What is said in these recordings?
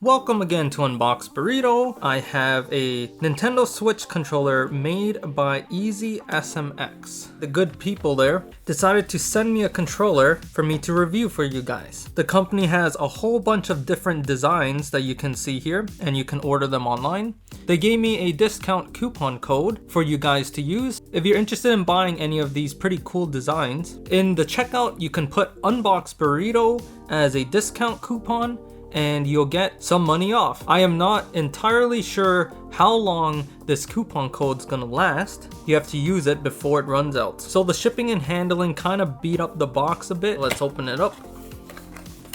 Welcome again to Unbox Burrito. I have a Nintendo Switch controller made by EasySMX. The good people there decided to send me a controller for me to review for you guys. The company has a whole bunch of different designs that you can see here, and you can order them online. They gave me a discount coupon code for you guys to use if you're interested in buying any of these pretty cool designs. In the checkout, you can put Unbox Burrito as a discount coupon and you'll get some money off. I am not entirely sure how long this coupon code's gonna last. You have to use it before it runs out. So the shipping and handling kind of beat up the box a bit. Let's open it up.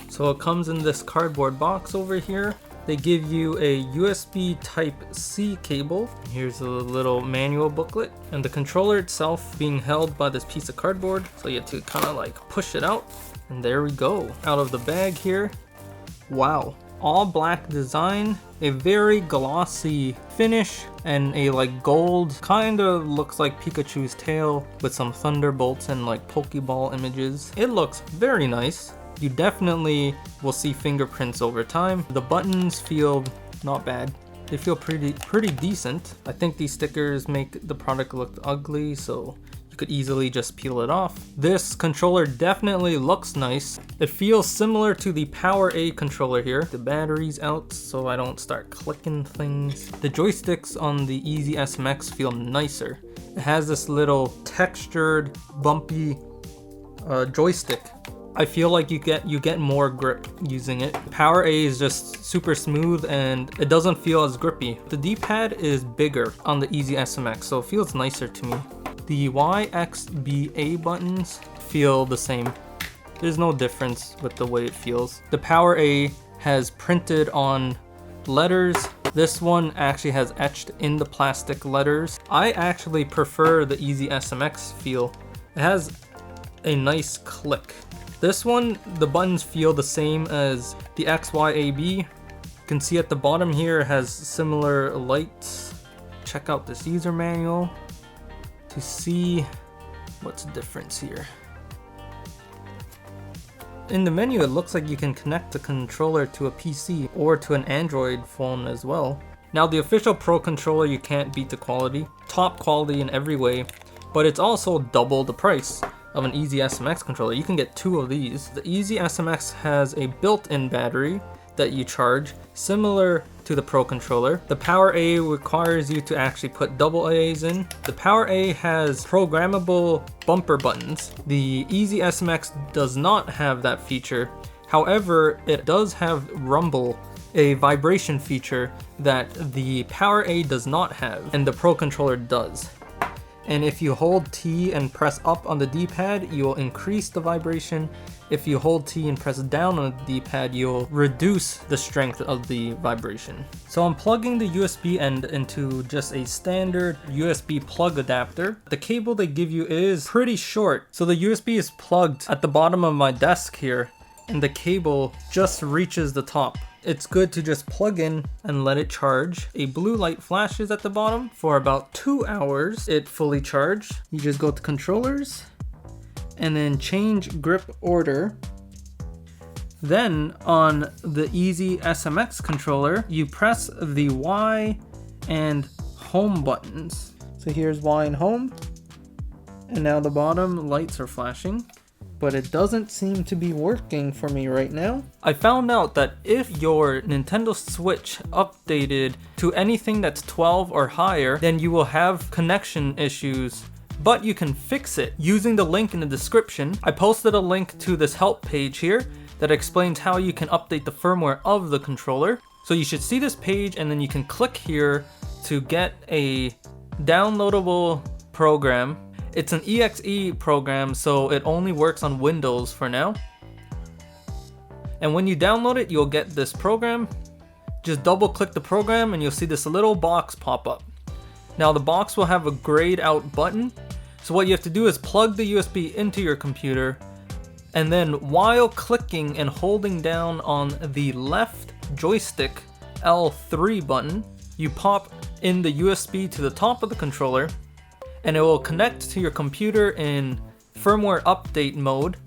So it comes in this cardboard box over here. They give you a USB Type-C cable. Here's a little manual booklet, and the controller itself being held by this piece of cardboard. So you have to kind of like push it out, and there we go. Out of the bag here. Wow, all black design, a very glossy finish, and a like gold, kind of looks like Pikachu's tail with some thunderbolts and like Pokeball images. It looks very nice. You definitely will see fingerprints over time. The buttons feel not bad. They feel pretty decent. I think these stickers make the product look ugly, so you could easily just peel it off. This controller definitely looks nice. It feels similar to the Power A controller here. The battery's out so I don't start clicking things. The joysticks on the EasySMX feel nicer. It has this little textured, bumpy joystick. I feel like you get more grip using it. Power A is just super smooth and it doesn't feel as grippy. The D-pad is bigger on the EasySMX, so it feels nicer to me. The Y, X, B, A buttons feel the same. There's no difference with the way it feels. The Power A has printed on letters. This one actually has etched in the plastic letters. I actually prefer the EasySMX feel. It has a nice click. This one, the buttons feel the same as the X, Y, A, B. You can see at the bottom here it has similar lights. Check out this user manual to see what's the difference here. In the menu, it looks like you can connect the controller to a PC or to an Android phone as well. Now the official Pro controller, you can't beat the quality. Top quality in every way, but it's also double the price of an EasySMX controller. You can get two of these. The EasySMX has a built-in battery that you charge, similar to the Pro controller. The Power A requires you to actually put double A's in. The Power A has programmable bumper buttons. The EasySMX does not have that feature. However, it does have rumble, a vibration feature that the Power A does not have, and the Pro controller does. And if you hold T and press up on the D-pad, you will increase the vibration. If you hold T and press down on the D-pad, you'll reduce the strength of the vibration. So I'm plugging the USB end into just a standard USB plug adapter. The cable they give you is pretty short. So the USB is plugged at the bottom of my desk here, and the cable just reaches the top. It's good to just plug in and let it charge. A blue light flashes at the bottom. For about 2 hours, it fully charged. You just go to controllers and then change grip order. Then on the EasySMX controller, you press the Y and home buttons. So here's Y and home. And now the bottom lights are flashing, but it doesn't seem to be working for me right now. I found out that if your Nintendo Switch updated to anything that's 12 or higher, then you will have connection issues, but you can fix it using the link in the description. I posted a link to this help page here that explains how you can update the firmware of the controller. So you should see this page and then you can click here to get a downloadable program. It's an EXE program, so it only works on Windows for now. And when you download it, you'll get this program. Just double click the program and you'll see this little box pop up. Now the box will have a grayed out button. So what you have to do is plug the USB into your computer, and then while clicking and holding down on the left joystick L3 button, you pop in the USB to the top of the controller, and it will connect to your computer in firmware update mode,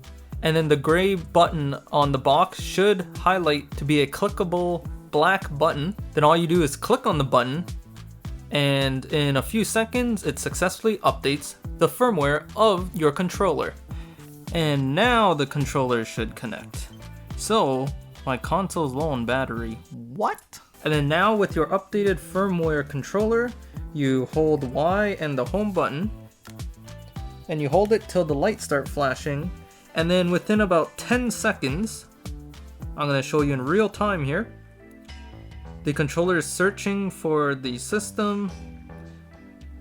and then the gray button on the box should highlight to be a clickable black button. Then all you do is click on the button, and in a few seconds it successfully updates the firmware of your controller. And now the controller should connect. So my console's low on battery. What? And then now with your updated firmware controller, you hold Y and the home button, and you hold it till the lights start flashing, and then within about 10 seconds, I'm going to show you in real time here, the controller is searching for the system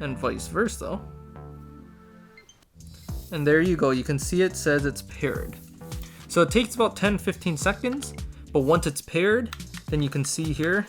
and vice versa. And there you go, you can see it says it's paired. So it takes about 10-15 seconds, but once it's paired, then you can see here,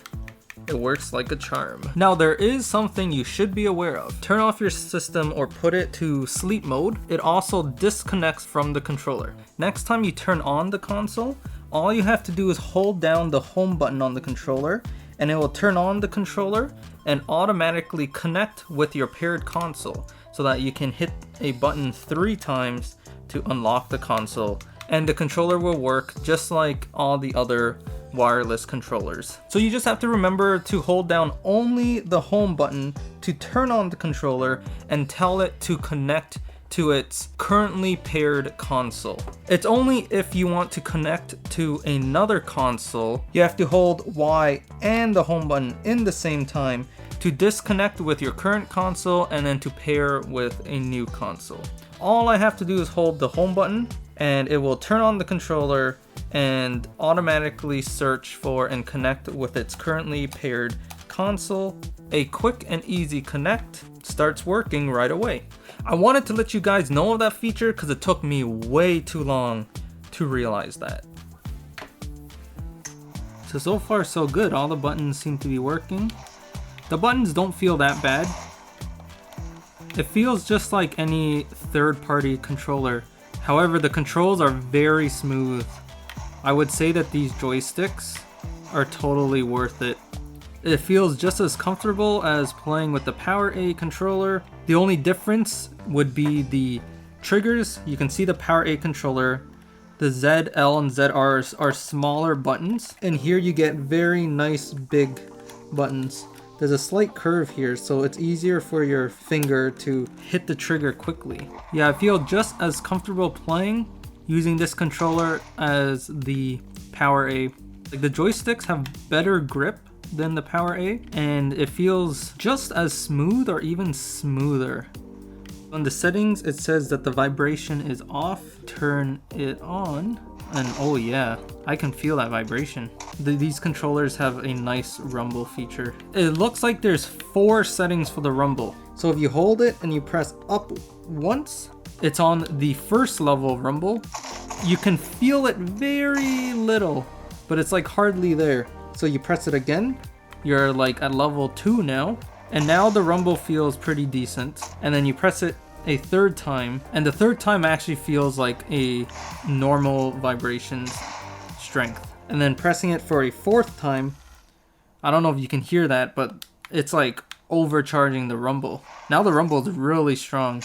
it works like a charm. Now there is something you should be aware of. Turn off your system or put it to sleep mode. It also disconnects from the controller. Next time you turn on the console, all you have to do is hold down the home button on the controller, and it will turn on the controller and automatically connect with your paired console, so that you can hit a button 3 times to unlock the console, and the controller will work just like all the other wireless controllers. So you just have to remember to hold down only the home button to turn on the controller and tell it to connect to its currently paired console. It's only if you want to connect to another console, you have to hold Y and the home button in the same time to disconnect with your current console and then to pair with a new console. All I have to do is hold the home button and it will turn on the controller and automatically search for and connect with its currently paired console. A quick and easy connect starts working right away. I wanted to let you guys know of that feature because it took me way too long to realize that. So far so good. All the buttons seem to be working. The buttons don't feel that bad. It feels just like any third-party controller. However, the controls are very smooth. I would say that these joysticks are totally worth it. It feels just as comfortable as playing with the Power A controller. The only difference would be the triggers. You can see the Power A controller. The Z, L, and ZR are smaller buttons. And here you get very nice big buttons. There's a slight curve here, so it's easier for your finger to hit the trigger quickly. Yeah, I feel just as comfortable playing using this controller as the Power A. Like, the joysticks have better grip than the Power A, and it feels just as smooth or even smoother. On the settings, it says that the vibration is off. Turn it on, and oh yeah, I can feel that vibration. These controllers have a nice rumble feature. It looks like there's 4 settings for the rumble. So if you hold it and you press up once, it's on the first level of rumble. You can feel it very little, but it's like hardly there. So you press it again, you're like at level 2 now, and now the rumble feels pretty decent. And then you press it a 3rd time, and the 3rd time actually feels like a normal vibration strength. And then pressing it for a 4th time, I don't know if you can hear that, but it's like overcharging the rumble. Now the rumble is really strong.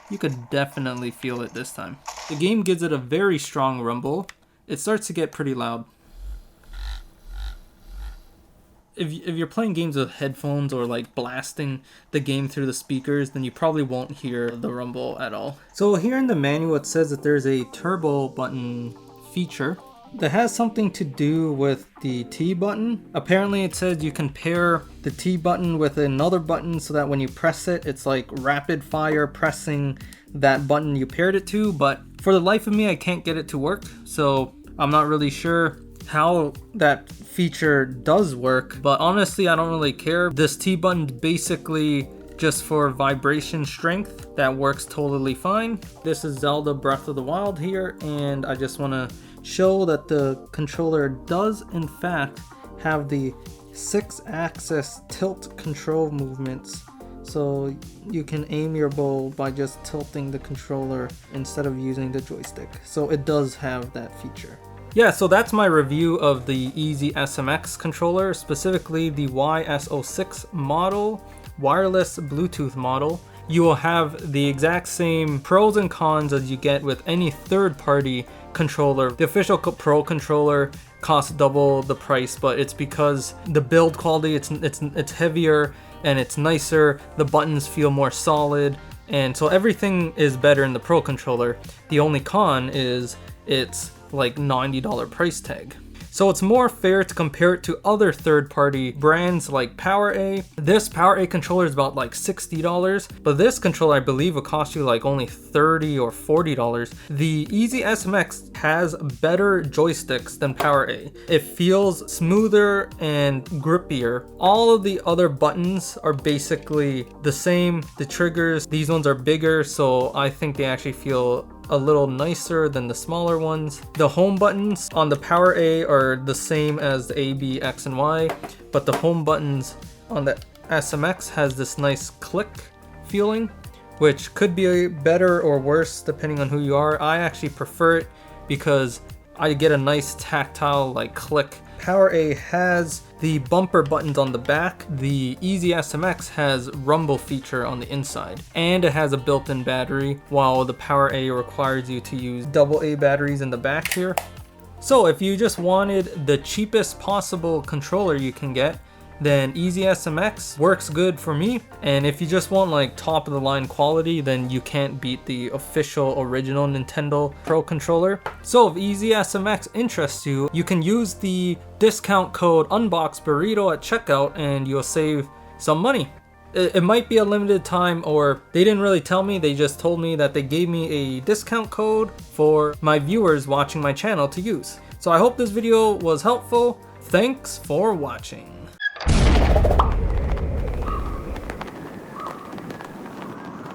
You could definitely feel it this time. The game gives it a very strong rumble. It starts to get pretty loud. If you're playing games with headphones or like blasting the game through the speakers, then you probably won't hear the rumble at all. So here in the manual it says that there's a turbo button feature that has something to do with the T button. Apparently it says you can pair the T button with another button so that when you press it, it's like rapid fire pressing that button you paired it to, but for the life of me I can't get it to work, so I'm not really sure how that feature does work, but honestly I don't really care. This T button basically just for vibration strength, that works totally fine. This is Zelda Breath of the Wild here, and I just want to show that the controller does in fact have the 6-axis tilt control movements, so you can aim your bow by just tilting the controller instead of using the joystick. So it does have that feature. Yeah, so that's my review of the EasySMX controller, specifically the YS06 model, wireless Bluetooth model. you will have the exact same pros and cons as you get with any third-party controller. The official Pro controller costs double the price, but it's because the build quality, it's heavier and it's nicer. The buttons feel more solid, and so everything is better in the Pro controller. The only con is it's like $90 price tag. So it's more fair to compare it to other third-party brands like PowerA. This PowerA controller is about like $60, but this controller I believe will cost you like only $30 or $40. The EasySMX has better joysticks than PowerA. It feels smoother and grippier. All of the other buttons are basically the same. The triggers, these ones are bigger, so I think they actually feel a little nicer than the smaller ones. The home buttons on the PowerA are the same as the A, B, X, and Y, but the home buttons on the SMX has this nice click feeling, which could be better or worse depending on who you are. I actually prefer it because I get a nice tactile like click. PowerA has the bumper buttons on the back. The EasySMX has rumble feature on the inside, and it has a built-in battery, while the PowerA requires you to use AA batteries in the back here. So if you just wanted the cheapest possible controller you can get, then EasySMX works good for me. And if you just want like top of the line quality, then you can't beat the official original Nintendo Pro controller. So if EasySMX interests you, you can use the discount code UNBOXBURRITO at checkout and you'll save some money. It might be a limited time, or they didn't really tell me, they just told me that they gave me a discount code for my viewers watching my channel to use. So I hope this video was helpful. Thanks for watching.